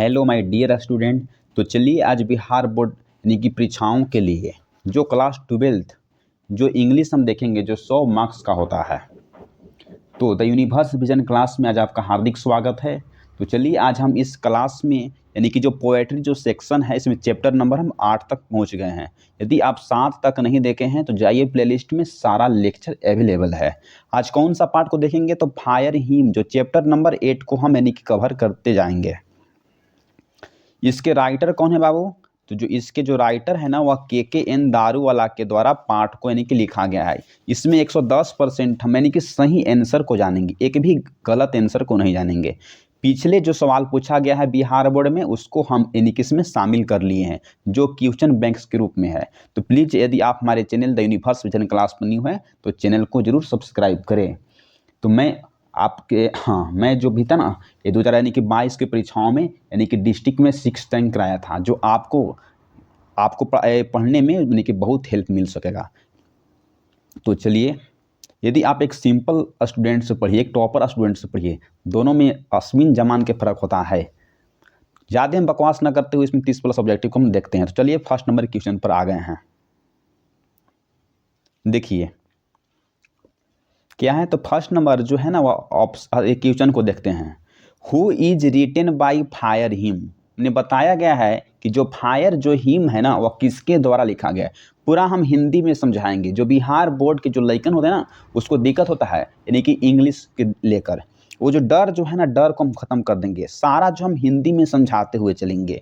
Hello my dear student. तो चलिए आज बिहार बोर्ड यानी कि परीक्षाओं के लिए जो क्लास 12th जो इंग्लिश हम देखेंगे जो 100 मार्क्स का होता है। तो द यूनिवर्स विजन क्लास में आज आपका हार्दिक स्वागत है। तो चलिए आज हम इस क्लास में यानी कि जो पोएट्री जो सेक्शन है इसमें चैप्टर नंबर हम 8 तक पहुंच गए हैं। यदि आप 7 तक नहीं देखे हैं तो जाइए प्लेलिस्ट में, सारा लेक्चर अवेलेबल है। आज कौन सा पार्ट को देखेंगे तो फायर हिम जो चैप्टर नंबर 8 को हम यानी कि कवर करते जाएंगे। इसके राइटर कौन है बाबू? तो जो इसके जो राइटर है ना वह KKN दारूवाला के द्वारा पाठ को यानी कि लिखा गया है। इसमें 110% हम यानी कि सही आंसर को जानेंगे, एक भी गलत आंसर को नहीं जानेंगे। पिछले जो सवाल पूछा गया है बिहार बोर्ड में उसको हम यानी कि इसमें शामिल कर लिए हैं जो क्वेश्चन बैंक्स के रूप में है। तो प्लीज़ यदि आप हमारे channel the universe vision class पर न्यू है तो चैनल को जरूर सब्सक्राइब करें। तो मैं जो भी था ना ये 2022 की परीक्षाओं में यानी कि डिस्ट्रिक्ट में 6 रैंक कराया था, जो आपको पढ़ने में यानी कि बहुत हेल्प मिल सकेगा। तो चलिए, यदि आप एक सिंपल स्टूडेंट से पढ़िए, एक टॉपर स्टूडेंट से पढ़िए, दोनों में आसमान जमान के फ़र्क होता है। ज़्यादा हम बकवास ना करते हुए इसमें 30 प्लस ऑब्जेक्टिव को हम देखते हैं। तो चलिए फर्स्ट नंबर क्वेश्चन पर आ गए हैं। देखिए क्या है, तो फर्स्ट नंबर जो है ना वह क्वेश्चन को देखते हैं। Who is written by fire him ने बताया गया है कि जो फायर जो हिम है ना वह किसके द्वारा लिखा गया है। पूरा हम हिंदी में समझाएंगे। जो बिहार बोर्ड के जो लइकन होते हैं ना उसको दिक्कत होता है यानी कि इंग्लिश के लेकर, वो जो डर जो है ना डर को हम खत्म कर देंगे। सारा जो हम हिंदी में समझाते हुए चलेंगे।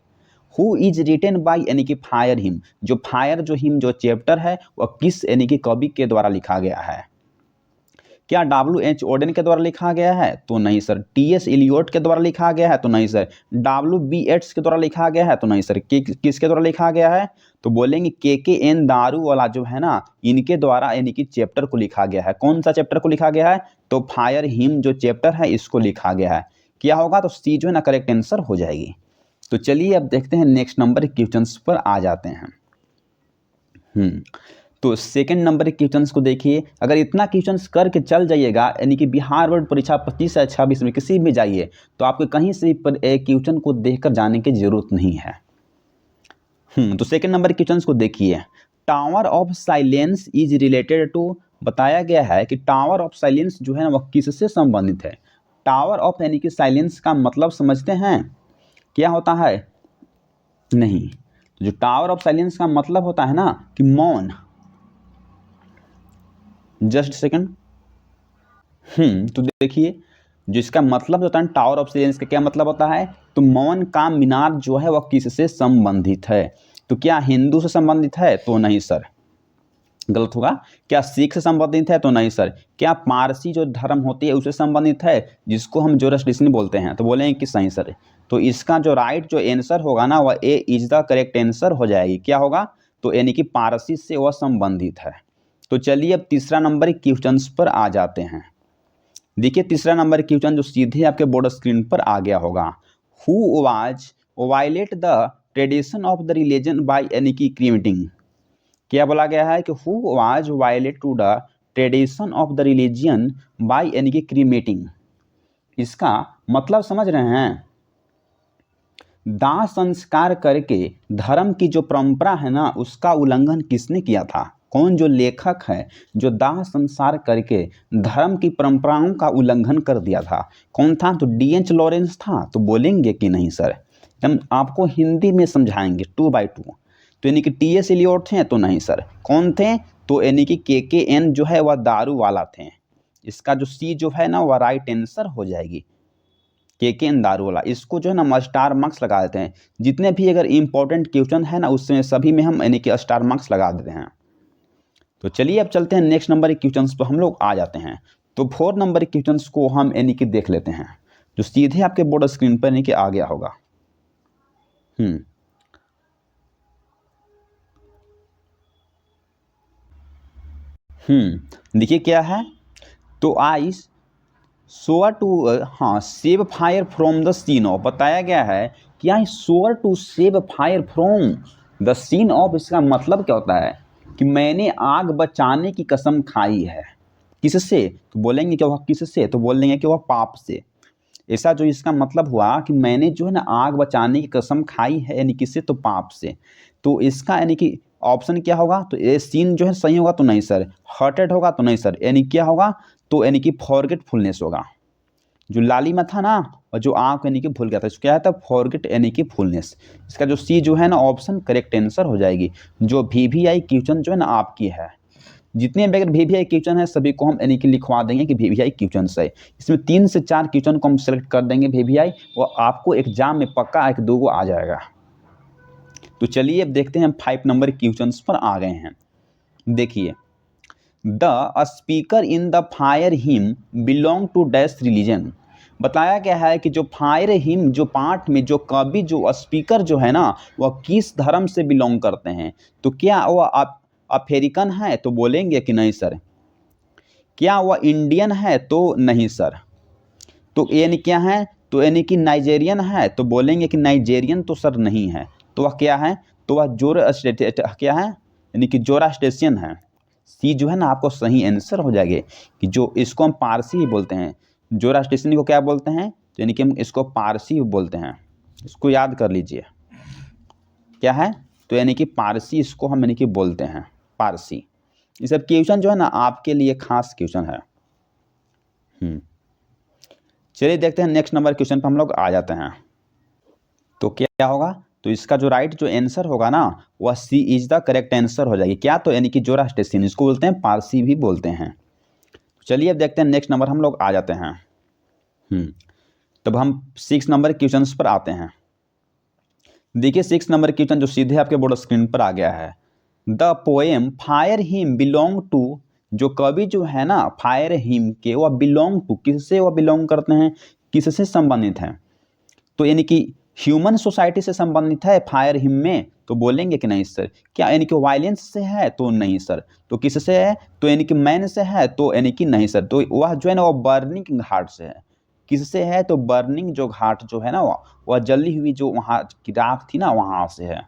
हु इज रिटेन बाई यानी कि फायर हिम, जो फायर जो हिम जो चैप्टर है वह किस यानी कि कवि के द्वारा लिखा गया है। क्या WH ऑडेन के द्वारा लिखा गया है? तो नहीं सर। TS इलियट के द्वारा लिखा गया है? तो नहीं सर। WB येट्स के द्वारा लिखा गया है? तो नहीं सर। किसके द्वारा लिखा गया है? तो बोलेंगे KKN दारूवाला जो है ना इनके द्वारा यानी कि चैप्टर को लिखा गया है। कौन सा चैप्टर को लिखा गया है? तो फायर हिम जो चैप्टर है इसको लिखा गया है। क्या होगा? तो सी जो है ना करेक्ट आंसर हो जाएगी। तो चलिए अब देखते हैं नेक्स्ट नंबर क्वेश्चन पर आ जाते हैं। तो सेकंड नंबर के क्वेश्चंस को देखिए। अगर इतना क्वेश्चंस करके चल जाइएगा यानी कि बिहार बोर्ड परीक्षा 25 या 26 में किसी भी जाइए तो आपको कहीं से पर क्वेश्चन को देखकर जाने की जरूरत नहीं है। तो सेकंड नंबर के क्वेश्चंस को देखिए। Tower of silence is related to, बताया गया है कि टावर ऑफ साइलेंस जो है ना वह किससे संबंधित है। टावर ऑफ यानी कि साइलेंस का मतलब समझते हैं क्या होता है? नहीं, जो टावर ऑफ साइलेंस का मतलब होता है ना कि मौन। Just second. तो देखिए जिसका मतलब होता है टावर ऑफ साइलेंस का क्या मतलब होता है, तो मौन का मीनार जो है वह किससे संबंधित है। तो क्या हिंदू से संबंधित है? तो नहीं सर, गलत होगा। क्या सिख से संबंधित है? तो नहीं सर। क्या पारसी जो धर्म होती है उससे संबंधित है जिसको हम जोरस्टिशन बोलते हैं? तो बोलेंगे कि सही सर। तो इसका जो राइट जो आंसर होगा ना वह ए इज द करेक्ट आंसर हो जाएगी। क्या होगा? तो यानी कि पारसी से वह संबंधित है। तो चलिए अब तीसरा नंबर क्वेश्चन पर आ जाते हैं। देखिए तीसरा नंबर क्वेश्चन जो सीधे आपके बोर्ड स्क्रीन पर आ गया होगा। Who was violate the tradition of the religion by यानी कि क्रीमेटिंग। क्या बोला गया है कि who was violate to the tradition of the religion by यानी कि क्रीमेटिंग। इसका मतलब समझ रहे हैं? दाह संस्कार करके धर्म की जो परंपरा है ना उसका उल्लंघन किसने किया था? कौन जो लेखक है जो दाह संस्कार करके धर्म की परंपराओं का उल्लंघन कर दिया था? कौन था? तो DH लॉरेंस था। तो बोलेंगे कि नहीं सर, हम आपको हिंदी में समझाएंगे 2 by 2। तो यानी कि TS इलियट थे? तो नहीं सर। कौन थे? तो यानी कि KKN जो है वह दारूवाला थे। इसका जो सी जो है ना वह राइट आंसर हो जाएगी। KKN दारूवाला, इसको जो है ना हम स्टार मार्क्स लगा देते हैं। जितने भी अगर इंपॉर्टेंट क्वेश्चन है ना उसमें सभी में हम यानी कि स्टार मार्क्स लगा देते हैं। तो चलिए अब चलते हैं नेक्स्ट नंबर के क्वेश्चंस पर हम लोग आ जाते हैं। तो 4 नंबर के क्वेश्चंस को हम यानी कि देख लेते हैं जो सीधे आपके बोर्ड स्क्रीन पर यानी कि आ गया होगा। देखिए क्या है, तो I swore to save fire from the scene of, बताया गया है कि I swore to save fire from the scene of. इसका मतलब क्या होता है कि मैंने आग बचाने की कसम खाई है। किससे? तो बोलेंगे कि वह किससे? तो बोलेंगे कि वह पाप से। ऐसा जो इसका मतलब हुआ कि मैंने जो है ना आग बचाने की कसम खाई है, यानी किससे, तो पाप से। तो इसका यानी कि ऑप्शन क्या होगा, तो ये सीन जो है सही होगा तो नहीं सर, हर्टेड होगा तो नहीं सर, यानी क्या होगा, तो यानी कि फॉरगेटफुलनेस होगा। जो लालिमा था ना, और जो आँख यानी कि भूल गया था, इसको क्या था, फॉरगेट यानी कि फुलनेस। इसका जो सी जो है ना ऑप्शन करेक्ट आंसर हो जाएगी। जो VVI क्वेश्चन जो है ना आपकी है, जितने भी अगर VVI क्वेश्चन है सभी को हम यानी कि लिखवा देंगे कि VVI क्वेश्चन है। इसमें 3 से 4 क्वेश्चन को हम सेलेक्ट कर देंगे VVI, और आपको एग्जाम में पक्का 1-2 आ जाएगा। तो चलिए अब देखते हैं हम 5 नंबर क्वेश्चन पर आ गए हैं। देखिए, the speaker in the fire hymn belong to dash religion. बताया गया है कि जो फायर हिम जो पाठ में जो कवि जो स्पीकर जो है ना वह किस धर्म से बिलोंग करते हैं। तो क्या वह अफ्रीकन है, तो बोलेंगे कि नहीं सर। क्या वह इंडियन है, तो नहीं सर। तो यानी क्या है, तो यानी कि नाइजेरियन है, तो बोलेंगे कि नाइजेरियन तो सर नहीं है। तो वह क्या है, तो वह क्या है, यानी कि जोरास्ट्रेशियन है। सी जो है ना आपको सही आंसर हो जाएगी कि जो इसको हम पारसी ही बोलते हैं। जोरास्ट्रेशियन को क्या बोलते हैं, तो यानी कि हम इसको पारसी बोलते हैं। इसको याद कर लीजिए, क्या है, तो यानी कि पारसी इसको हम यानी कि बोलते हैं, पारसी। ये सब क्वेश्चन जो है ना आपके लिए खास क्वेश्चन है। चलिए देखते हैं नेक्स्ट नंबर क्वेश्चन पर हम लोग आ जाते हैं। तो क्या होगा, तो इसका जो राइट जो आंसर होगा ना वह सी इज द करेक्ट आंसर हो जाएगी। क्या, तो यानी कि जोरास्ट्रेशियन, इसको बोलते हैं, पारसी भी बोलते हैं। चलिए अब देखते हैं नेक्स्ट नंबर हम लोग आ जाते हैं। तब हम 6 नंबर क्वेश्चन पर आते हैं। देखिए 6 नंबर क्वेश्चन जो सीधे आपके बोर्ड स्क्रीन पर आ गया है। The poem fire hymn belong to, जो कवि जो है ना फायर हिम के, वह बिलोंग टू, किससे वह बिलोंग करते हैं, किससे संबंधित हैं। तो यानी कि ह्यूमन सोसाइटी से संबंधित है फायर हिम में, तो बोलेंगे कि नहीं सर। क्या यानी कि वायलेंस से है, तो नहीं सर। तो किससे है, तो यानी कि मैन से है, तो यानी कि नहीं सर। तो वह जो है ना वह बर्निंग घाट से है। किससे है, तो बर्निंग जो घाट जो है ना वह जली हुई जो वहाँ की राख थी ना वहाँ से है।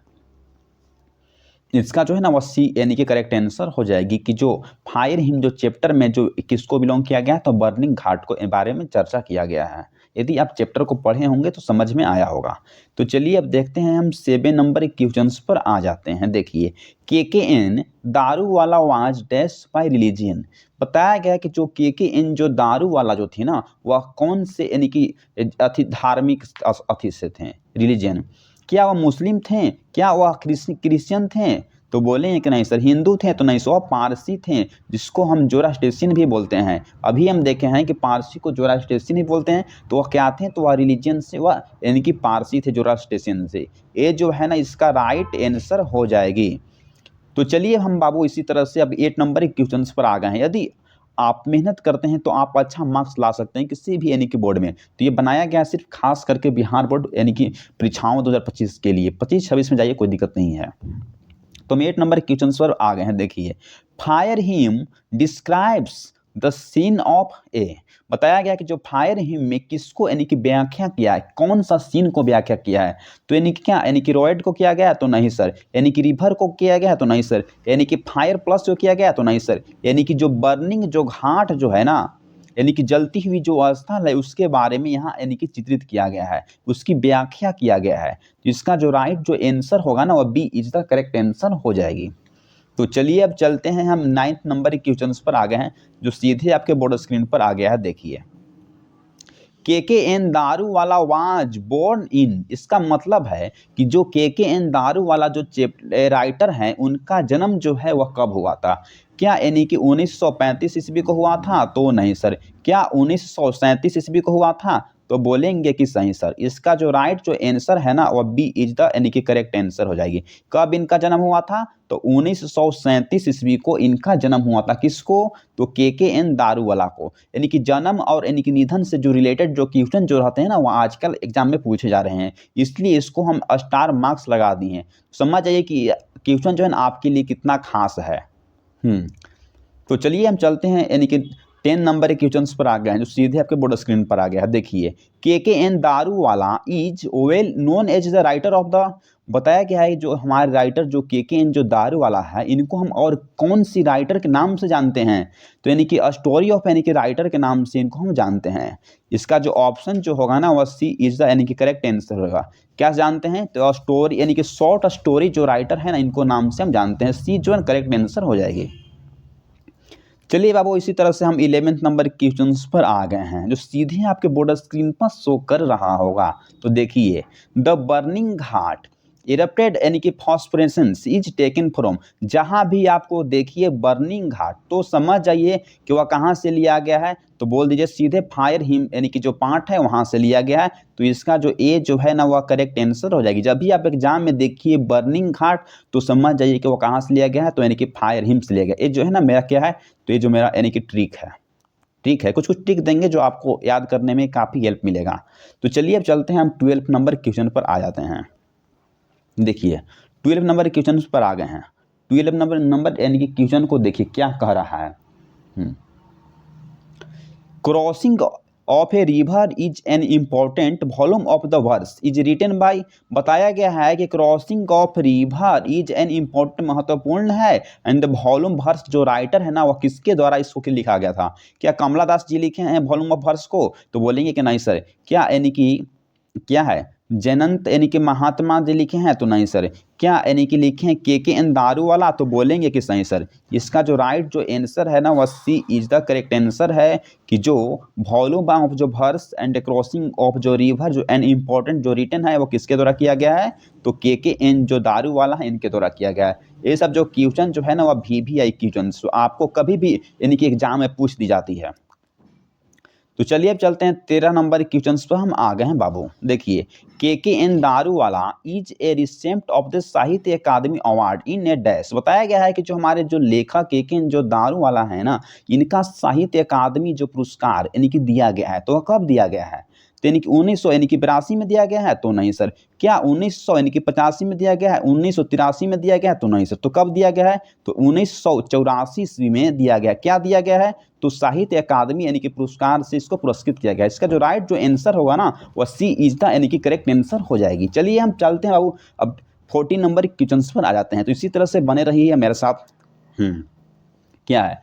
इसका जो है ना वह सी यानी कि करेक्ट आंसर हो जाएगी कि जो फायर हिम जो चैप्टर में जो किसको बिलोंग किया गया, तो बर्निंग घाट को बारे में चर्चा किया गया है। यदि आप चैप्टर को पढ़े होंगे तो समझ में आया होगा। तो चलिए अब देखते हैं हम 7 नंबर क्वेश्चंस पर आ जाते हैं। देखिए, KKN दारू वाला वाज डैश बाय रिलीजियन। बताया गया कि जो KKN जो दारू वाला जो थी ना वह कौन से यानी कि धार्मिक अथी से थे, रिलीजन। क्या वह मुस्लिम थे, क्या वह क्रिश्चियन थे, तो बोले हैं कि नहीं सर। हिंदू थे, तो नहीं सर, वह पारसी थे, जिसको हम जोरास्ट्रेशियन भी बोलते हैं। अभी हम देखे हैं कि पारसी को जोरास्ट्रेशियन ही बोलते हैं। तो वह क्या थे, तो वह रिलीजन से वह यानी कि पारसी थे, जोरास्ट्रेशियन से। ये जो है ना इसका राइट आंसर हो जाएगी। तो चलिए हम बाबू इसी तरह से अब 8 नंबर क्वेश्चन पर आ गए हैं। यदि आप मेहनत करते हैं तो आप अच्छा मार्क्स ला सकते हैं किसी भी यानी कि बोर्ड में। तो ये बनाया गया सिर्फ खास करके बिहार बोर्ड यानी कि परीक्षाओं 2025 के लिए। 25-26 में जाइए, कोई दिक्कत नहीं है। तो हम 8 नंबर क्वेश्चन पर आ गए हैं। देखिए, fire hymn describes the scene of a. बताया गया कि जो फायर हिम में किसको यानी कि व्याख्या किया है, कौन सा सीन को व्याख्या किया है। तो यानी कि क्या, यानी कि रॉयड को किया गया, तो नहीं सर। यानी कि रिवर को किया गया, तो नहीं सर। यानी कि फायर प्लस जो किया गया, तो नहीं सर। यानी कि जो बर्निंग जो घाट जो है ना, यानी कि जलती हुई जो स्थल है उसके बारे में यहाँ यानी कि चित्रित किया गया है, उसकी व्याख्या किया गया है। तो इसका जो राइट जो आंसर होगा ना वह B is the correct answer हो जाएगी। तो चलिए अब चलते हैं हम 9 नंबर क्वेश्चन पर आ गए हैं, जो सीधे आपके बोर्ड स्क्रीन पर आ गया है। देखिए, KKN दारू वाला वाज बोर्न इन। इसका मतलब है कि जो KKN दारू वाला जो राइटर हैं उनका जन्म जो है वह कब हुआ था। क्या यानी कि 1935 ईस्वी को हुआ था, तो नहीं सर। क्या 1937 ईस्वी को हुआ था, तो बोलेंगे कि सही सर। इसका जो राइट जो आंसर है ना वह बी इज द यानी कि करेक्ट आंसर हो जाएगी। कब इनका जन्म हुआ था, तो 1937 ईस्वी को इनका जन्म हुआ था। किसको, तो KKN दारूवाला को। यानी कि जन्म और यानी कि निधन से जो रिलेटेड जो क्वेश्चन जो रहते हैं ना वो आजकल एग्जाम में पूछे जा रहे हैं, इसलिए इसको हम स्टार मार्क्स लगा दिए हैं। समझ जाइए कि क्वेश्चन जो है ना आपके लिए कितना खास है। तो चलिए हम चलते हैं यानी कि 10 नंबर के क्वेश्चंस पर आ गए हैं जो सीधे आपके बोर्ड स्क्रीन पर आ गया है। देखिए KKN Daruwalla is well known as the writer of the, बताया गया है जो हमारे राइटर जो KKN जो दारूवाला है इनको हम और कौन सी राइटर के नाम से जानते हैं, तो यानी कि स्टोरी ऑफ यानी कि राइटर के नाम से इनको हम जानते हैं। इसका जो ऑप्शन जो होगा ना वह सी इज द यानी कि करेक्ट आंसर होगा। क्या जानते हैं, तो स्टोरी यानी कि शॉर्ट स्टोरी जो राइटर है ना इनको नाम से हम जानते हैं, सी जो है करेक्ट आंसर हो जाएगी। चलिए बाबू इसी तरह से हम 11वें नंबर के क्वेश्चंस पर आ गए हैं जो सीधे आपके बोर्ड स्क्रीन पर शो कर रहा होगा। तो देखिए द बर्निंग घाट इरप्टेड यानी कि फॉस्फोरेसेंस इज टेकन फ्रॉम, जहां भी आपको देखिए बर्निंग घाट तो समझ जाइए कि वह कहां से लिया गया है, तो बोल दीजिए सीधे फायर हिम यानी कि जो पार्ट है वहां से लिया गया है। तो इसका जो ए जो है ना वह करेक्ट आंसर हो जाएगी। जब भी आप एग्जाम में देखिए बर्निंग घाट तो समझ जाइए कि वो कहां से लिया गया है, तो यानी कि फायर हिम से लिया गया। ये जो है ना मेरा क्या है, तो ये जो मेरा यानी कि ट्रिक है, ठीक है, कुछ कुछ ट्रिक देंगे जो आपको याद करने में काफ़ी हेल्प मिलेगा। तो चलिए अब चलते हैं हम 12 नंबर क्वेश्चन पर आ जाते हैं। देखिए 12 नंबर क्वेश्चन पर आ गए हैं। 12 नंबर यानी कि क्वेश्चन को देखिए क्या कह रहा है। Crossing of a river is an important volume of the verse is written by, बताया गया है कि crossing of river is an important महत्वपूर्ण है एंड द वॉल्यूम वर्स जो राइटर है ना वह किसके द्वारा इसको लिखा गया था। क्या कमला दास जी लिखे हैं वॉल्यूम ऑफ वर्स को, तो बोलेंगे कि नहीं सर। क्या यानी कि क्या है जयंत यानी कि महात्मा जी लिखे हैं, तो नहीं सर। क्या यानी कि लिखे हैं KKN दारूवाला, तो बोलेंगे कि सही सर। इसका जो राइट जो आंसर है ना वह सी इज द करेक्ट आंसर है कि जो वॉल्यूम ऑफ जो वर्स एंड क्रॉसिंग ऑफ जो रिवर जो एन इम्पॉर्टेंट जो रिटन है वो किसके द्वारा किया गया है, तो KKN जो दारूवाला है इनके द्वारा किया गया है। ये सब जो क्वेश्चन जो है ना वह VVI क्वेश्चन आपको कभी भी यानी कि एग्जाम में पूछ दी जाती है। तो चलिए अब चलते हैं 13 नंबर क्वेश्चन पर हम आ गए हैं बाबू। देखिए KKN Daruwalla is a recipient of the Sahitya Akademi award in A dash, बताया गया है कि जो हमारे जो लेखक KKN जो दारूवाला है ना इनका साहित्य अकादमी जो पुरस्कार यानी कि दिया गया है, तो वह कब दिया गया है, तो यानी कि 1900 यानी कि 82 में दिया गया है, तो नहीं सर। क्या 1900 यानी कि 85 में दिया गया है, 1983 में दिया गया है, तो नहीं सर। तो कब दिया गया है, तो 1984 ईस्वी में दिया गया। क्या दिया गया है, तो साहित्य अकादमी यानी कि पुरस्कार से इसको पुरस्कृत किया गया। इसका जो राइट जो आंसर होगा ना वह सी इज द यानी कि करेक्ट आंसर हो जाएगी। चलिए हम चलते हैं बाबू अब 14 नंबर क्वेश्चन पर आ जाते हैं। तो इसी तरह से बने रहिए मेरे साथ। क्या है,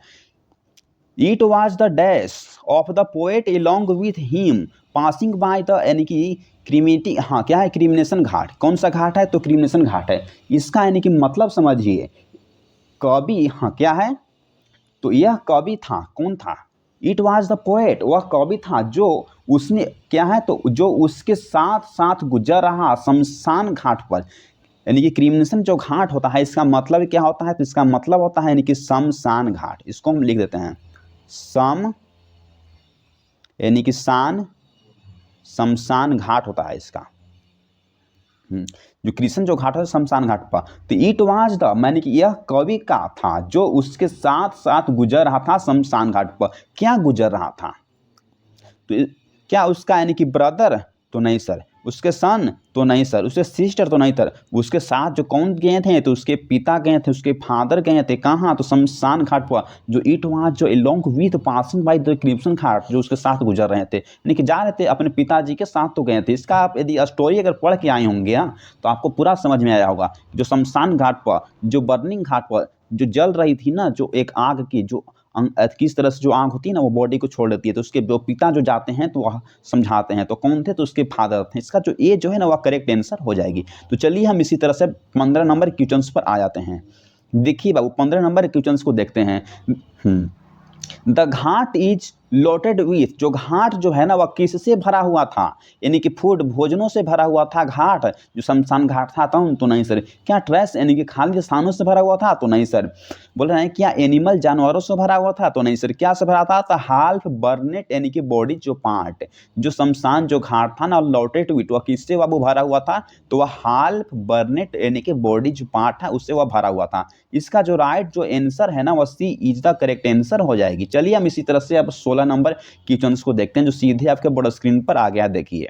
it was the dash of the poet along with him passing by the यानी कि क्रिमिटी, हाँ क्या है क्रिमिनेशन घाट। कौन सा घाट है, तो क्रिमिनेशन घाट है। इसका यानी कि मतलब समझिए कवि, हाँ क्या है, तो यह कवि था, कौन था, इट वॉज द पोएट, वह कवि था जो उसने क्या है, तो जो उसके साथ साथ गुजर रहा शमशान घाट पर, यानी कि क्रिमिनेशन जो घाट होता है इसका मतलब क्या होता है, तो इसका मतलब होता है यानी कि शमशान घाट। इसको हम लिख देते हैं सम यानी कि शान शमशान घाट होता है इसका। जो कृष्ण जो घाट है शमशान घाट पर, तो इट वाज द माने कि यह कवि का था जो उसके साथ साथ गुजर रहा था शमशान घाट पर। क्या गुजर रहा था, तो क्या उसका यानी कि ब्रदर, तो नहीं सर। उसके सन, तो नहीं सर। उसके सिस्टर, तो नहीं सर। उसके साथ जो कौन गए थे, तो उसके पिता गए थे, उसके फादर गए थे। कहाँ, तो शमशान घाट पर। जो इट वहाँ जो along with passing by the crimson ghat, जो उसके साथ गुजर रहे थे, यानी कि जा रहे थे अपने पिताजी के साथ तो गए थे। इसका आप यदि स्टोरी अगर पढ़ के आए होंगे तो आपको पूरा समझ में आया होगा। जो शमशान घाट पर जो बर्निंग घाट पर जो जल रही थी ना, जो एक आग की जो किस तरह से जो आग होती है ना वो बॉडी को छोड़ देती है, तो उसके जो पिता जो जाते हैं तो वह समझाते हैं। तो कौन थे, तो उसके फादर थे। इसका जो ए जो है ना वह करेक्ट आंसर हो जाएगी। तो चलिए हम इसी तरह से 15 नंबर क्वेश्चंस पर आ जाते हैं। देखिए बाबू 15 नंबर क्वेश्चंस को देखते हैं। द घाट इज लोटेड विथ, जो घाट जो है ना वह किससे भरा हुआ था, यानी कि फूड भोजनों से भरा हुआ था घाट, जो शमशान घाट था। तो नहीं सर। क्या ट्रैश यानी कि खाली स्थानों से भरा हुआ था, तो नहीं सर। बोल रहे हैं क्या एनिमल जानवरों से भरा हुआ था, तो नहीं सर। क्या से भरा था, तो हाल्फ बर्नेट यानी कि बॉडी जो पार्ट, जो शमशान जो घाट था ना लोटेड विथ वह किससे बाबू भरा हुआ था, तो वह हाल्फ बर्नेट यानी कि बॉडी जो पार्ट है उससे वह भरा हुआ था। इसका जो राइट जो आंसर है ना वह सी इज द करेक्ट आंसर हो जाएगी। चलिए हम इसी तरह से अब 16 नंबर क्वेश्चन को देखते हैं जो सीधे आपके बड़े स्क्रीन पर आ गया। देखिए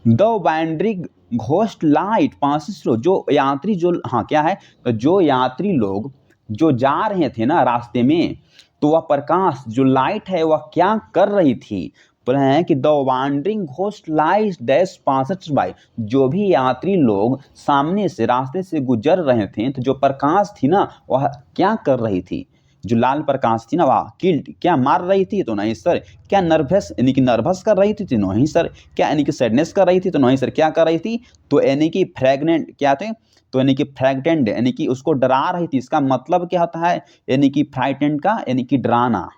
the wandering ghost light passes through, जो यात्री जो, हाँ क्या है, जो यात्री लोग जो जा रहे थे ना रास्ते में, तो वह प्रकाश जो लाइट है वह क्या कर रही थी? बोले हैं कि the wandering ghost light dash passes by, जो भी यात्री लोग सामने से रास्ते से गुजर रहे थे तो जो प्रकाश थी ना वह क्या कर रही थी? जो लाल प्रकाश थी ना वह किल्ड क्या मार रही थी? तो नहीं सर। क्या नर्वस यानी कि नर्वस कर रही थी? तो नहीं सर। क्या यानी कि सैडनेस कर रही थी? तो नहीं सर। क्या कर रही थी? तो यानी कि फ्रैगनेंट क्या थे? तो यानी कि फ्रैगनेंट यानी कि उसको डरा रही थी। इसका मतलब क्या होता है? यानी कि फ्राइटेंड का यानी कि डराना।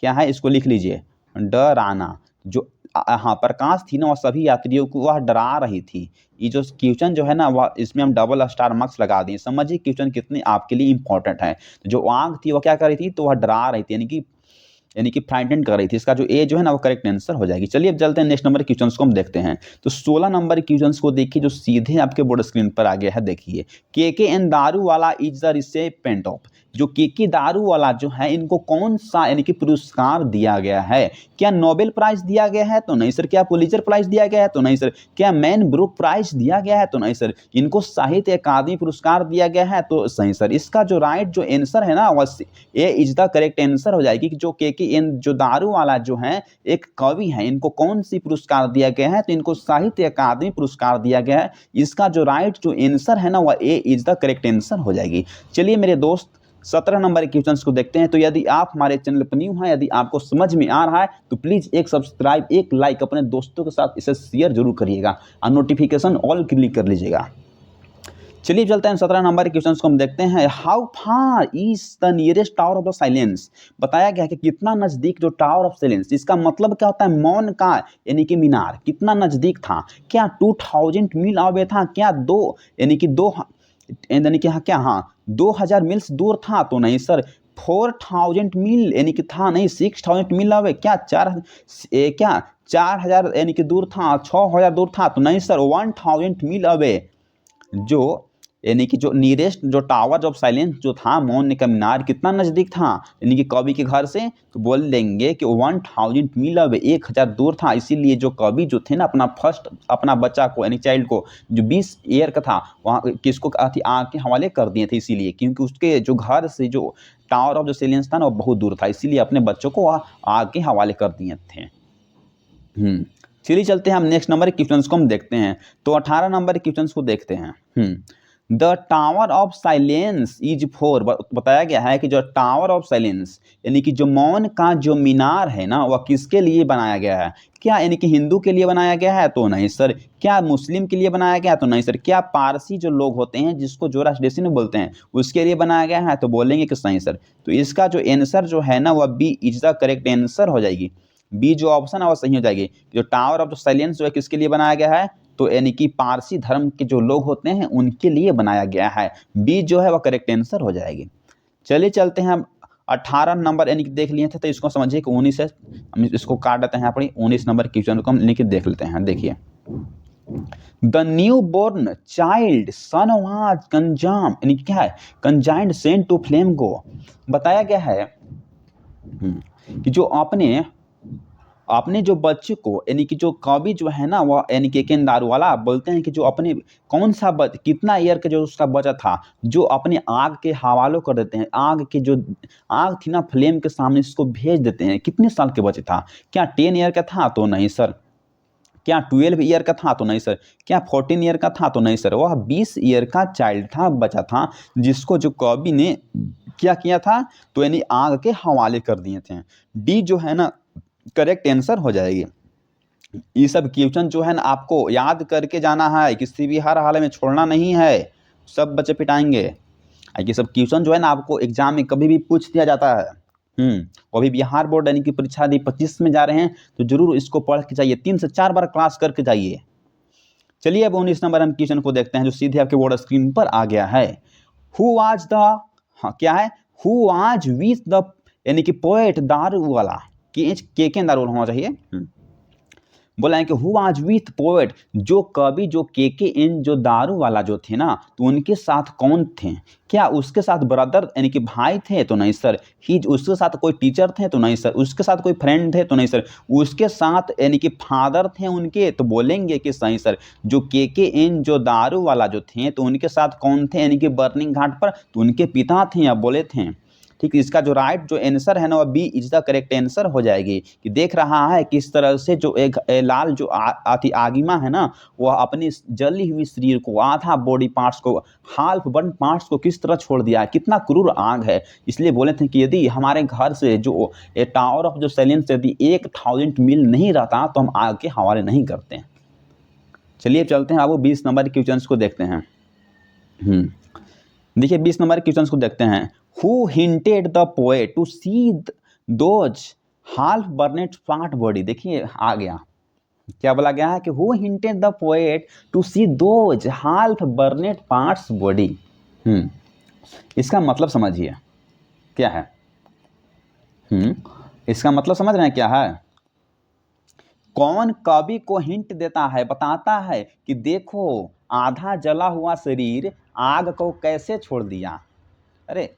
क्या है? इसको लिख लीजिए, डराना। जो हाँ प्रकाश थी ना वह सभी यात्रियों को वह डरा रही थी। ये जो क्वेश्चन जो है ना वह इसमें हम डबल स्टार मार्क्स लगा दिए। समझिए क्वेश्चन कितने आपके लिए इंपॉर्टेंट है। जो आग थी वह क्या कर रही थी? तो वह डरा रही थी यानी कि फ्राइटेंड कर रही थी। इसका जो ए जो है ना वो करेक्ट आंसर हो जाएगी। चलिए अब चलते हैं नेक्स्ट नंबर के क्वेश्चंस को हम देखते हैं। तो 16 नंबर के क्वेश्चंस को देखिए जो सीधे आपके बोर्ड स्क्रीन पर आ गया है। देखिए केके दारू वाला इज द रिसिपिएंट ऑफ, जो केके दारू वाला जो है इनको कौन सा यानी कि पुरस्कार दिया गया है? क्या नोबेल प्राइज दिया गया है? तो नहीं सर। क्या पुलित्जर प्राइज दिया गया है? तो नहीं सर। क्या मैन ब्रुक प्राइज दिया गया है? तो नहीं सर। इनको साहित्य अकादमी पुरस्कार दिया गया है? तो सही सर। इसका जो राइट जो आंसर है ना वह ए इज द करेक्ट आंसर हो जाएगी। जो केके जो दारू वाला जो है एक कवि है, इनको कौन सी पुरस्कार दिया गया है? तो इनको साहित्य अकादमी पुरस्कार दिया गया है। इसका जो राइट जो आंसर है ना वह ए इज द करेक्ट आंसर हो जाएगी। चलिए मेरे दोस्त 17 नंबर के क्वेश्चंस को देखते हैं। तो यदि आप हमारे चैनल पर न्यू हैं, यदि आपको समझ में आ रहा है तो प्लीज़ एक सब्सक्राइब, एक लाइक अपने दोस्तों के साथ इसे शेयर जरूर करिएगा और नोटिफिकेशन ऑल क्लिक कर लीजिएगा। चलिए चलते हैं 17 नंबर के क्वेश्चंस को हम देखते हैं। How far is the nearest tower of the silence? बताया गया है कि कितना नजदीक जो टावर ऑफ साइलेंस, इसका मतलब क्या होता है? मौन का यानी कि मीनार कितना नजदीक था? क्या 2000 मील अवे था? क्या दो यानी कि दो यानी कि क्या हाँ 2000 मील्स दूर था? तो नहीं सर। 4000 मील यानी कि था नहीं, 6000 मील अवे। क्या क्या 4000 यानी कि दूर था? 6000 दूर था? तो नहीं सर। 1000 मील अवे जो यानी कि जो नियरेस्ट जो टावर ऑफ साइलेंस जो था मौन का मीनार कितना नजदीक था यानी कि कवि के घर से? तो बोल देंगे कि 1000 मील अवे, 1000 दूर था। इसीलिए जो कवि जो थे ना अपना बच्चा को यानी चाइल्ड को जो 20 ईयर का था वहाँ किसको आग के हवाले कर दिए थे। इसीलिए क्योंकि उसके जो घर से जो टावर ऑफ जो साइलेंस था ना वो बहुत दूर था, इसीलिए अपने बच्चों को आग के हवाले कर दिए थे। चलिए चलते हैं हम नेक्स्ट नंबर के क्वेश्चंस को हम देखते हैं। तो 18 नंबर के क्वेश्चंस को देखते हैं। The tower of silence is for, बताया गया है कि जो टावर ऑफ साइलेंस यानी कि जो मौन का जो मीनार है ना वह किसके लिए बनाया गया है? क्या यानी कि हिंदू के लिए बनाया गया है? तो नहीं सर। क्या मुस्लिम के लिए बनाया गया है? तो नहीं सर। क्या पारसी जो लोग होते हैं जिसको जोरास्ट्रियन बोलते हैं उसके लिए बनाया गया है? तो बोलेंगे कि सही सर। तो इसका जो आंसर जो है ना वह B is the correct answer हो जाएगी। बी जो ऑप्शन है वो सही हो जाएगी। जो टावर ऑफ साइलेंस जो है किसके लिए बनाया गया है? तो यानी कि पारसी धर्म के जो लोग होते हैं उनके लिए बनाया गया है। बी जो है वो करेक्ट आंसर हो जाएगी। चलिए चलते हैं हम 18 नंबर यानी कि देख लिए थे तो इसको समझिए कि 19 है, हम इसको काट देते हैं। अपनी 19 नंबर क्वेश्चन को हम लिख देख लेते हैं। देखिए the newborn child son was कंजाम यानी क्या है? कंजाइंड सेंट टू फ्लेम को। बताया गया है कि जो अपने जो बच्चे को यानी कि जो कवि जो है ना वह यानी कि दारू वाला बोलते हैं कि जो अपने कौन सा कितना ईयर का जो उसका बच्चा था जो अपने आग के हवालों कर देते हैं। आग की जो आग थी ना फ्लेम के सामने इसको भेज देते हैं। कितने साल के बच्चे था? क्या 10 ईयर का था? तो नहीं सर। क्या 12 ईयर का था? तो नहीं सर। क्या 14 ईयर का था? तो नहीं सर। वह 20 ईयर का चाइल्ड था, बच्चा था, जिसको जो कवि ने क्या किया था? तो यानी आग के हवाले कर दिए थे। डी जो है ना करेक्ट आंसर हो जाएगी। ये सब क्वेश्चन जो है ना आपको याद करके जाना है, किसी भी हर हाल में छोड़ना नहीं है। सब बच्चे पिटाएंगे। ये सब क्वेश्चन जो है ना आपको एग्जाम में कभी भी पूछ दिया जाता है। अभी बिहार बोर्ड यानी कि परीक्षा 25 में जा रहे हैं तो जरूर इसको पढ़ के जाइए, 3 से 4 बार क्लास करके जाइए। चलिए अब 19 नंबर हम क्वेश्चन को देखते हैं जो सीधे आपके बोर्ड स्क्रीन पर आ गया है। हु वाज द क्या है? हु वाज विथ द यानी कि पोएट दारू वाला के दारू होना चाहिए। बोला है कि हु वाज विथ पोएट, जो कवि जो के जो दारू वाला जो थे ना तो उनके साथ कौन थे? क्या उसके साथ ब्रदर यानी कि भाई थे? तो नहीं सर। उसके साथ कोई टीचर थे? तो नहीं सर। उसके साथ कोई फ्रेंड थे? तो नहीं सर। उसके साथ यानी कि फादर थे उनके? तो बोलेंगे कि सही सर। जो के जो दारू वाला जो थे तो उनके साथ कौन थे यानी कि बर्निंग घाट पर? तो उनके पिता थे या बोले थे। ठीक, इसका जो राइट जो आंसर है ना वह B is the correct answer हो जाएगी। कि देख रहा है किस तरह से जो एक लाल जो आगिमा है ना वह अपनी जली हुई शरीर को, आधा बॉडी पार्ट्स को, हाल्फ बर्न पार्ट्स को किस तरह छोड़ दिया है, कितना क्रूर आग है। इसलिए बोले थे कि यदि हमारे घर से जो टावर ऑफ जो सैलेंस यदि 1000 मील नहीं रहता तो हम आग के हवाले नहीं करते हैं। चलिए चलते हैं, अब 20 नंबर के क्वेश्चन को देखते हैं। देखिए 20 नंबर के क्वेश्चन को देखते हैं। Who hinted the poet to see those half burned flat body. देखिए आ गया, क्या बोला गया है कि who hinted the poet to see those half burned parts body. इसका मतलब समझिए क्या है। इसका मतलब समझ रहे हैं क्या है। कौन कवि को हिंट देता है, बताता है कि देखो आधा जला हुआ शरीर आग को कैसे छोड़ दिया। अरे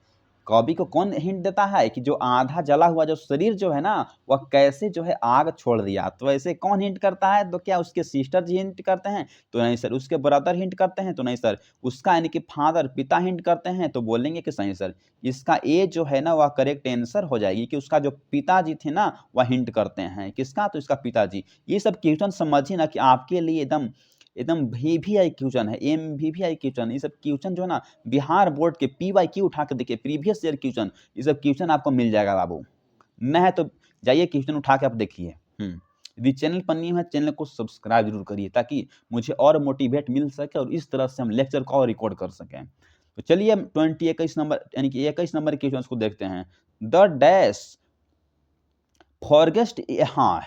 कवि को कौन हिंट देता है कि जो आधा जला हुआ जो शरीर जो है ना वह कैसे जो है आग छोड़ दिया। तो ऐसे कौन हिंट करता है, तो क्या उसके सिस्टर जी हिंट करते हैं, तो नहीं सर। उसके ब्रदर हिंट करते हैं, तो नहीं सर। उसका यानी कि फादर पिता हिंट करते हैं, तो बोलेंगे कि सही सर। इसका ए जो है ना वह करेक्ट आंसर हो जाएगी कि उसका जो पिताजी थे ना वह हिंट करते हैं। किसका, तो इसका पिताजी। ये सब क्वेश्चन समझिए ना कि आपके लिए एकदम एकदम VVI क्वेश्चन है, MVVI क्वेश्चन। ये सब क्वेश्चन जो है ना बिहार बोर्ड के PYQ उठा के देखिए, प्रीवियस ईयर क्वेश्चन, ये सब क्वेश्चन आपको मिल जाएगा बाबू। न है तो जाइए क्वेश्चन उठा के आप देखिए। यदि चैनल पर नहीं है, चैनल को सब्सक्राइब जरूर करिए ताकि मुझे और मोटिवेट मिल सके और इस तरह से हम लेक्चर को और रिकॉर्ड कर सकें। तो चलिए 21 नंबर यानी कि 21 नंबर के क्वेश्चन को देखते हैं। द डैश फॉरगेस्ट, हाँ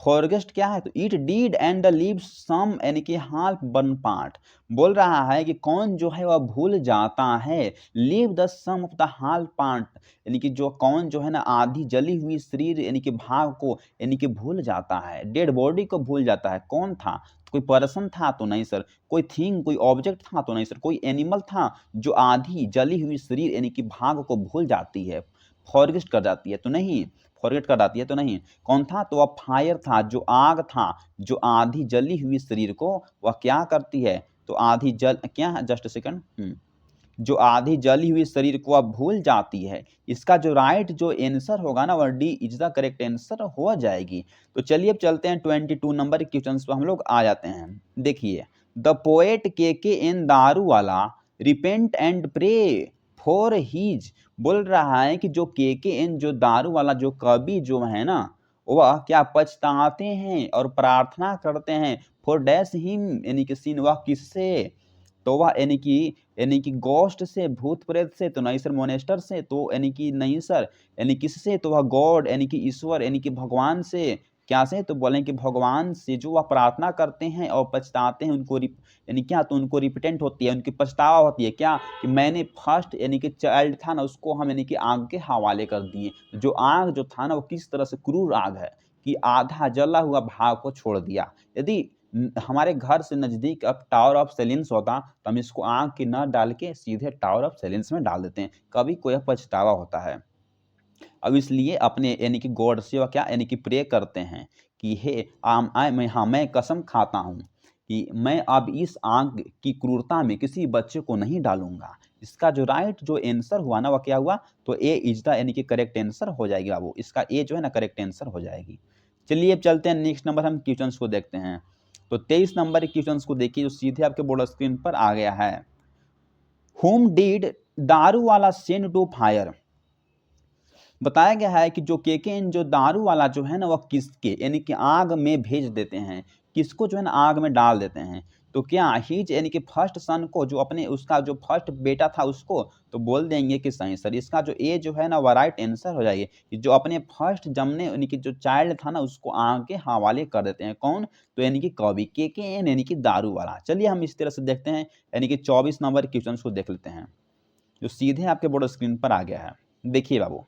फॉरगेस्ट क्या है, तो it did and leave some यानी कि हाल्फ बर्न पार्ट। बोल रहा है कि कौन जो है वह भूल जाता है, leave the sum of the half part, यानी कि जो कौन जो है ना आधी जली हुई शरीर यानी कि भाग को यानी कि भूल जाता है, डेड बॉडी को भूल जाता है। कौन था, कोई पर्सन था, तो नहीं सर। कोई थिंग, कोई ऑब्जेक्ट था, तो नहीं सर। कोई एनिमल था जो आधी जली हुई शरीर यानी कि भाग को भूल जाती है, फॉरगेट कर जाती है, तो नहीं। फॉरगेट कर जाती है, तो नहीं। कौन था, तो वह फायर था, जो आग था, जो आधी जली हुई शरीर को वह क्या करती है, तो आधी जल क्या है, जस्ट सेकंड, जो आधी जली हुई शरीर को अब भूल जाती है। इसका जो राइट जो आंसर होगा ना वह D is the correct answer हो जाएगी। तो चलिए अब चलते हैं 22 नंबर के क्वेश्चन पर हम लोग आ जाते हैं। देखिए the poet KKN Daruwalla repent and pray for his. बोल रहा है कि जो KKN जो दारूवाला जो कवि जो है ना वह क्या पछताते हैं और प्रार्थना करते हैं फॉर डैश हिम यानी कि सीन, वह किससे, तो वह यानी कि गोस्ट से, भूत प्रेत से, तो नहीं सर। मोनेस्टर से, तो यानी कि नहीं सर। यानी किससे, तो वह गॉड यानी कि ईश्वर यानी कि भगवान से। क्या से, तो बोलें कि भगवान से जो वह प्रार्थना करते हैं और पछताते हैं उनको यानी क्या, तो उनको रिपेंटेंट होती है, उनकी पछतावा होती है क्या, कि मैंने फर्स्ट यानी कि चाइल्ड था ना उसको हम यानी कि आग के हवाले कर दिए। जो आग जो था ना वो किस तरह से क्रूर आग है कि आधा जला हुआ भाग को छोड़ दिया। यदि हमारे घर से नज़दीक अब टावर ऑफ सैलेंस होता तो हम इसको आग की न डाल के सीधे टावर ऑफ सैलेंस में डाल देते हैं। कभी कोई पछतावा होता है। अब इसलिए अपने यानी कि गॉड से वह क्या यानी कि प्रे करते हैं कि हे मैं कसम खाता हूँ कि मैं अब इस आग की क्रूरता में किसी बच्चे को नहीं डालूंगा। इसका जो राइट जो आंसर हुआ ना वह क्या हुआ, तो ए इज द यानी कि करेक्ट आंसर हो जाएगी बाबू। इसका ए जो है ना करेक्ट आंसर हो जाएगी। चलिए अब चलते हैं नेक्स्ट नंबर हम क्वेश्चन को देखते हैं। तो 23 नंबर के क्वेश्चन को देखिए जो सीधे आपके बोर्ड स्क्रीन पर आ गया है। Whom did Daruwalla send to fire. बताया गया है कि जो KKN जो दारूवाला जो है ना वह किसके यानी कि आग में भेज देते हैं, किसको जो है ना आग में डाल देते हैं। तो क्या हीज यानी कि फर्स्ट सन को, जो अपने उसका जो फर्स्ट बेटा था उसको, तो बोल देंगे कि सही सर। इसका जो ए जो है ना वह राइट आंसर हो जाएगी कि जो अपने फर्स्ट जमने यानी कि जो चाइल्ड था ना उसको आग के हवाले कर देते हैं। कौन, तो यानी कि कवि KKN यानी कि दारूवाला। चलिए हम इस तरह से देखते हैं यानी कि 24 नंबर क्वेश्चन को देख लेते हैं जो सीधे आपके बोर्ड स्क्रीन पर आ गया है। देखिए बाबू,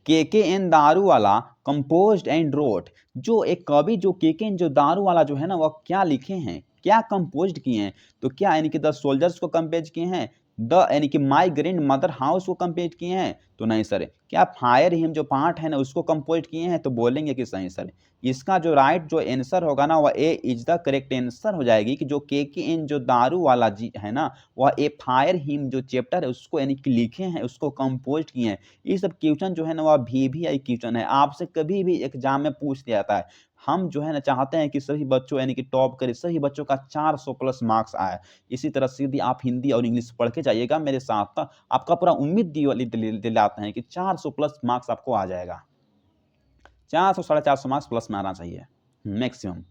KKN Daruwalla composed and wrote. जो एक कवि जो KKN जो दारूवाला जो है ना वह क्या लिखे हैं, क्या कंपोज्ड किए हैं, तो क्या यानी कि द सोल्जर्स को कंपोज किए हैं, द यानी कि माई ग्रैंड मदर हाउस को कंप्लीट किए हैं, तो नहीं सर। क्या फायर हिम जो पार्ट है ना उसको कंप्लीट किए हैं, तो बोलेंगे कि सही सर। इसका जो राइट जो आंसर होगा ना वह ए इज द करेक्ट आंसर हो जाएगी कि जो KKN जो दारू वाला जी है ना वह ए फायर हिम जो चैप्टर है उसको यानी कि लिखे हैं, उसको कंपोज किए हैं। ये सब क्वेश्चन जो है ना वह VVI क्वेश्चन है, आपसे कभी भी एग्जाम में पूछ दिया जाता है। हम जो है ना चाहते हैं कि सभी बच्चों यानी कि टॉप करें, सभी बच्चों का 400 प्लस मार्क्स आए। इसी तरह से यदि आप हिंदी और इंग्लिश पढ़ के जाइएगा मेरे साथ, तो आपका पूरा उम्मीद दिलाते हैं कि 400 प्लस मार्क्स आपको आ जाएगा। 400 450 मार्क्स प्लस में आना चाहिए मैक्सिमम।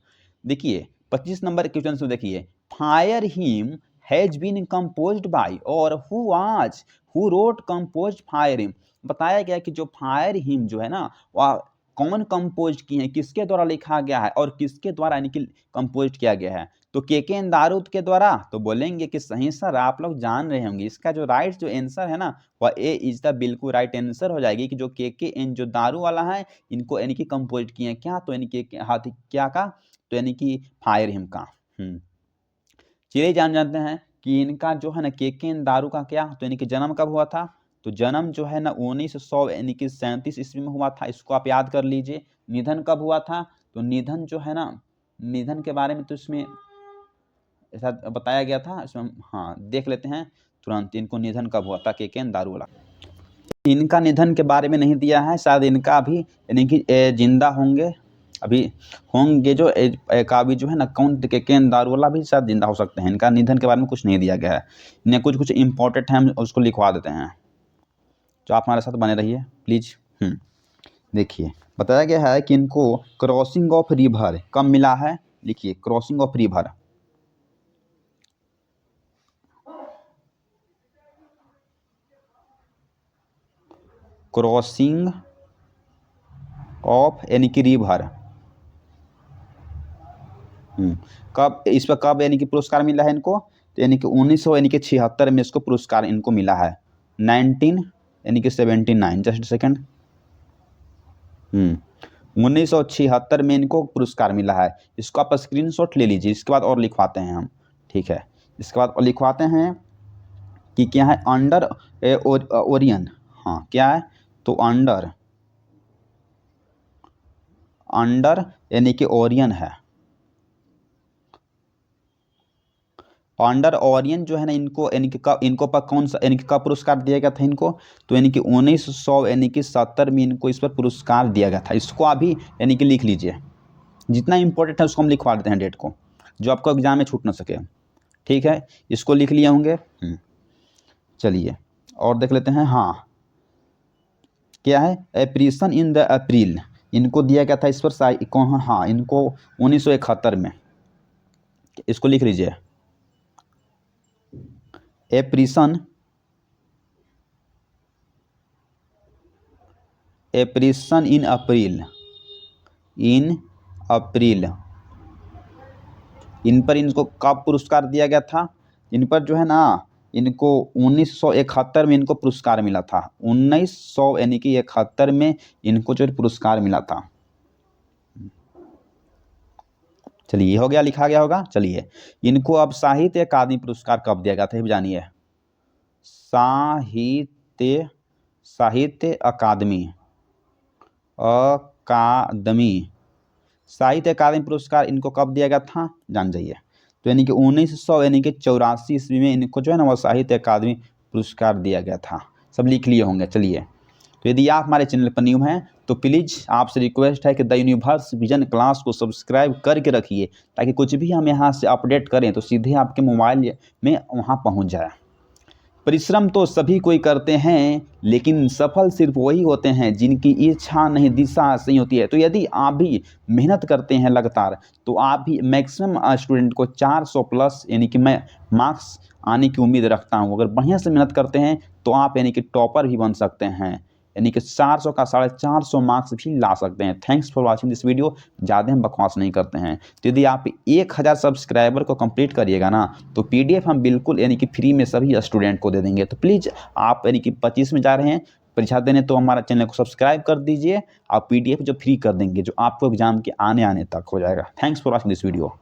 देखिए 25 नंबर क्वेश्चन से देखिए, fire hymn has been composed by और who wrote composed fire hymn. बताया गया कि जो फायर हिम जो है ना वह कौन कंपोज किए हैं, किसके द्वारा लिखा गया है और किसके द्वारा यानी कि कंपोज किया गया है, तो KKN दारूद के द्वारा, तो बोलेंगे कि सही सर। आप लोग जान रहे होंगे इसका जो राइट जो आंसर है ना वह ए इज द बिल्कुल राइट आंसर हो जाएगी कि जो KKN जो दारू वाला है इनको यानी कि कंपोज किए हैं क्या, तो यानी कि हाथी क्या का, तो यानी कि फायर हिम का। चलिए जानते हैं कि इनका जो है ना KKN दारू का क्या, तो यानी कि जन्म कब हुआ था, तो जन्म जो है ना 1900 यानी कि 37 ईस्वी में हुआ था, इसको आप याद कर लीजिए। निधन कब हुआ था, तो निधन जो है ना, निधन के बारे में तो इसमें ऐसा बताया गया था इसमें, हाँ देख लेते हैं तुरंत इनको निधन कब हुआ था KKN दारू वाला। इनका निधन के बारे में नहीं दिया है, शायद इनका अभी यानी कि जिंदा होंगे, अभी होंगे जो काबी जो है ना कौन KKN दारू वाला भी शायद जिंदा हो सकते हैं। इनका निधन के बारे में कुछ नहीं दिया गया है, इन्हें कुछ इंपॉर्टेंट है हम उसको लिखवा देते हैं। तो आप हमारे साथ बने रहिए प्लीज़। देखिए बताया गया है कि इनको क्रॉसिंग ऑफ रिवर कब मिला है, लिखिए crossing of river, crossing of यानी कि रिवर कब, इस पर कब यानी कि पुरस्कार मिला है इनको, तो यानी कि 1900 यानी कि 76 में इसको पुरस्कार इनको मिला है। 19 यानी कि 79, जस्ट सेकेंड, 1976 में इनको पुरस्कार मिला है। इसको आप स्क्रीनशॉट ले लीजिए, इसके बाद और लिखवाते हैं हम, ठीक है। इसके बाद और लिखवाते हैं कि क्या है, अंडर ओरियन, हाँ क्या है, तो अंडर यानी कि ओरियन है, अंडर ओरियन जो है ना इनको यानी कि कब, इनको पर कौन सा यानी कि कब पुरस्कार दिया गया था इनको, तो यानी कि 1900 यानी कि 70 में इनको इस पर पुरस्कार दिया गया था। इसको अभी यानी कि लिख लीजिए, जितना इंपॉर्टेंट है उसको हम लिखवा देते हैं डेट को, जो आपको एग्जाम में छूट ना सके, ठीक है। इसको लिख लिए होंगे। चलिए और देख लेते हैं, हाँ क्या है, एप्रीसन इन द अप्रैल, इनको दिया गया था इस पर हाँ इनको 1971 में, इसको लिख लीजिए एप्रीसन इन अप्रैल, इन पर इनको कब पुरस्कार दिया गया था, इन पर जो है ना इनको 1971 में इनको पुरस्कार मिला था, 1900 यानी कि 71 में इनको जो पुरस्कार मिला था। चलिए ये हो गया, लिखा गया होगा। चलिए इनको अब साहित्य अकादमी पुरस्कार कब दिया गया था ये भी जानिए, साहित्य अकादमी साहित्य अकादमी पुरस्कार इनको कब दिया गया था जान जाइए, तो यानी कि 1900 यानी कि 84 ईस्वी में इनको जो है ना वो साहित्य अकादमी पुरस्कार दिया गया था। सब लिख लिए होंगे। चलिए तो यदि आप हमारे चैनल पर न्यू हैं तो प्लीज़ आपसे रिक्वेस्ट है कि द यूनिवर्स विजन क्लास को सब्सक्राइब करके रखिए, ताकि कुछ भी हम यहाँ से अपडेट करें तो सीधे आपके मोबाइल में वहाँ पहुँच जाए। परिश्रम तो सभी कोई करते हैं, लेकिन सफल सिर्फ वही होते हैं जिनकी इच्छा नहीं दिशा सही होती है। तो यदि आप भी मेहनत करते हैं लगातार, तो आप भी मैक्सिमम स्टूडेंट को 400 प्लस यानी कि मैं मार्क्स आने की उम्मीद रखता हूँ। अगर बढ़िया से मेहनत करते हैं तो आप यानी कि टॉपर भी बन सकते हैं, यानी कि 400 का 450 मार्क्स भी ला सकते हैं। Thanks for watching this video. ज़्यादा हम बकवास नहीं करते हैं। तो यदि आप 1000 सब्सक्राइबर को कंप्लीट करिएगा ना तो PDF हम बिल्कुल यानी कि फ्री में सभी स्टूडेंट को दे देंगे। तो प्लीज़ आप यानी कि 25 में जा रहे हैं परीक्षा देने, तो हमारा चैनल को सब्सक्राइब कर दीजिए। आप PDF जो फ्री कर देंगे, जो आपको एग्जाम के आने तक हो जाएगा। Thanks for watching this video.